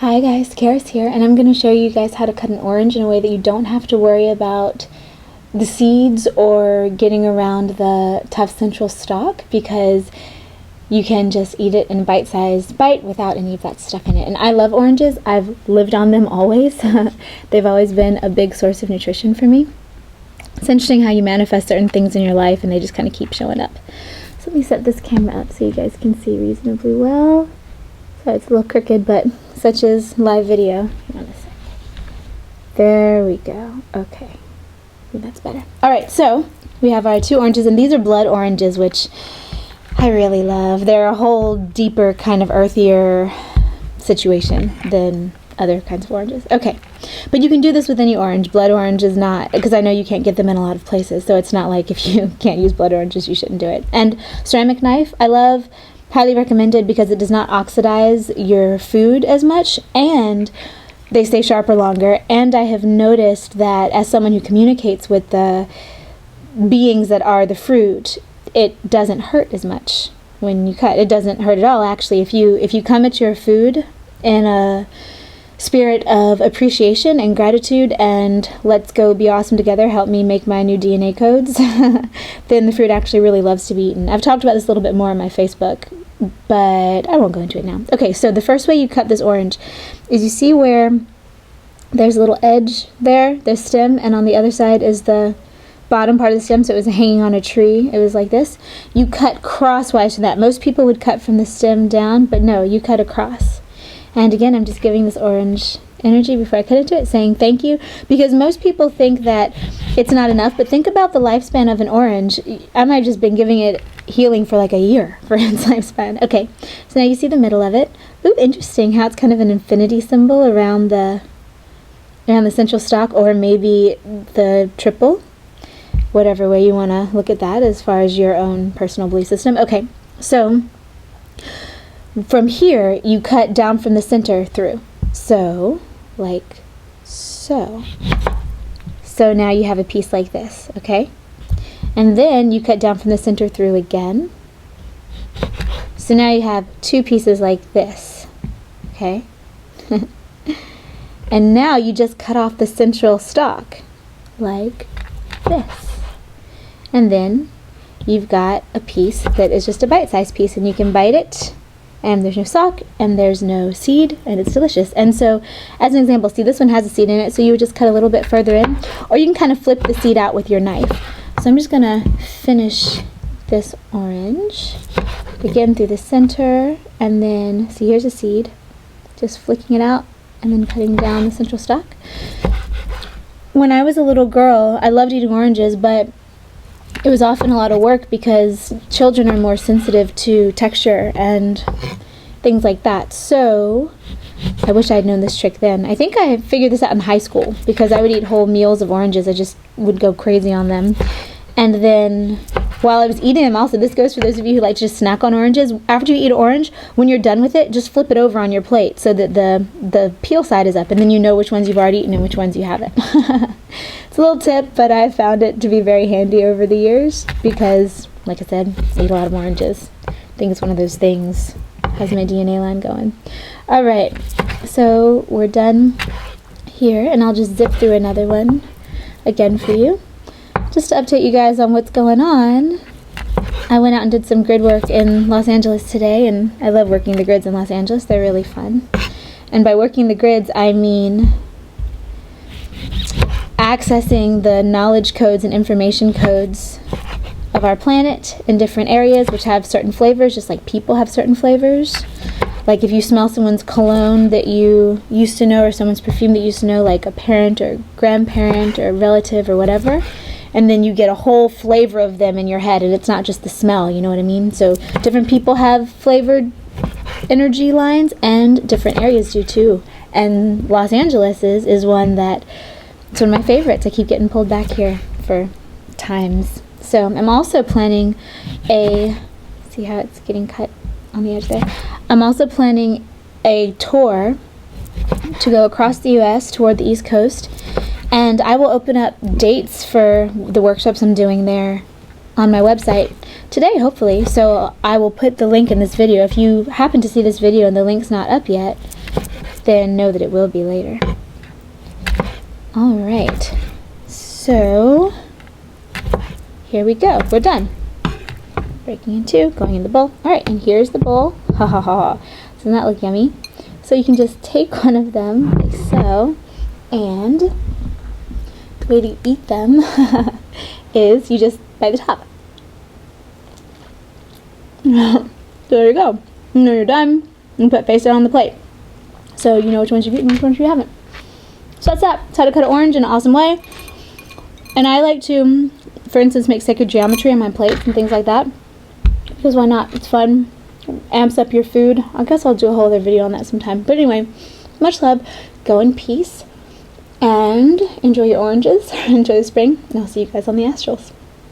Hi guys, Karis here, and I'm going to show you guys how to cut an orange in a way that you don't have to worry about the seeds or getting around the tough central stalk, because you can just eat it in a bite-sized bite without any of that stuff in it. And I love oranges. I've lived on them always. They've always been a big source of nutrition for me. It's interesting how you manifest certain things in your life and they just kind of keep showing up. So let me set this camera up so you guys can see reasonably well. So it's a little crooked, but such is live video. Hang on a sec. There we go. Okay. I think that's better. Alright, so we have our two oranges, and these are blood oranges, which I really love. They're a whole deeper, kind of earthier situation than other kinds of oranges. Okay, but you can do this with any orange. Blood orange is not, because I know you can't get them in a lot of places, so it's not like if you can't use blood oranges, you shouldn't do it. And ceramic knife, I love. Highly recommended because it does not oxidize your food as much, and they stay sharper longer. And I have noticed that as someone who communicates with the beings that are the fruit, it doesn't hurt as much when you cut. It doesn't hurt at all, actually. If you come at your food in a spirit of appreciation and gratitude and let's go be awesome together, help me make my new DNA codes, then the fruit actually really loves to be eaten. I've talked about this a little bit more on my Facebook, but I won't go into it now. Okay, so the first way you cut this orange is, you see where there's a little edge there, the stem, and on the other side is the bottom part of the stem, so it was hanging on a tree. It was like this. You cut crosswise to that. Most people would cut from the stem down, but no, you cut across. And again, I'm just giving this orange energy before I cut into it, saying thank you, because most people think that it's not enough, but think about the lifespan of an orange. I might have just been giving it healing for like a year for its lifespan. Okay, so now you see the middle of it. Ooh, interesting how it's kind of an infinity symbol around the central stalk, or maybe the triple, whatever way you want to look at that as far as your own personal belief system. Okay, so from here, you cut down from the center through. So, like so. So now you have a piece like this, okay? And then you cut down from the center through again. So now you have two pieces like this, okay? And now you just cut off the central stalk, like this. And then you've got a piece that is just a bite-sized piece, and you can bite it, and there's no stalk, and there's no seed, and it's delicious. And so, as an example, see, this one has a seed in it, so you would just cut a little bit further in, or you can kind of flip the seed out with your knife. So I'm just going to finish this orange, again through the center, and then, see, here's a seed, just flicking it out, and then cutting down the central stalk. When I was a little girl, I loved eating oranges, but it was often a lot of work because children are more sensitive to texture and things like that. So I wish I had known this trick then. I think I figured this out in high school because I would eat whole meals of oranges. I just would go crazy on them. And then while I was eating them, also, this goes for those of you who like to just snack on oranges. After you eat an orange, when you're done with it, just flip it over on your plate so that the peel side is up, and then you know which ones you've already eaten and which ones you haven't. It's a little tip, but I've found it to be very handy over the years because, like I said, I eat a lot of oranges. I think it's one of those things. Has my DNA line going. Alright, so we're done here, and I'll just zip through another one again for you. Just to update you guys on what's going on, I went out and did some grid work in Los Angeles today, and I love working the grids in Los Angeles. They're really fun. And by working the grids, I mean accessing the knowledge codes and information codes of our planet in different areas, which have certain flavors, just like people have certain flavors. Like if you smell someone's cologne that you used to know, or someone's perfume that you used to know, like a parent or grandparent or relative or whatever, and then you get a whole flavor of them in your head, and it's not just the smell, you know what I mean? So different people have flavored energy lines, and different areas do too. And Los Angeles is one that, it's one of my favorites. I keep getting pulled back here for times. So I'm also planning see how it's getting cut on the edge there? I'm also planning a tour to go across the U.S. toward the East Coast, and I will open up dates for the workshops I'm doing there on my website today, hopefully. So I will put the link in this video. If you happen to see this video and the link's not up yet, then know that it will be later. Alright, so here we go. We're done. Breaking in two, going in the bowl. Alright, and here's the bowl. Ha ha ha. Doesn't that look yummy? So you can just take one of them, like so, and the way to eat them is you just bite the top. So there you go. And when you're done, you put face down on the plate. So you know which ones you've eaten and which ones you haven't. So that's that. It's how to cut an orange in an awesome way. And I like to, for instance, make sacred geometry on my plates and things like that. Because why not? It's fun. Amps up your food. I guess I'll do a whole other video on that sometime. But anyway, much love. Go in peace. And enjoy your oranges. Enjoy the spring. And I'll see you guys on the astrals.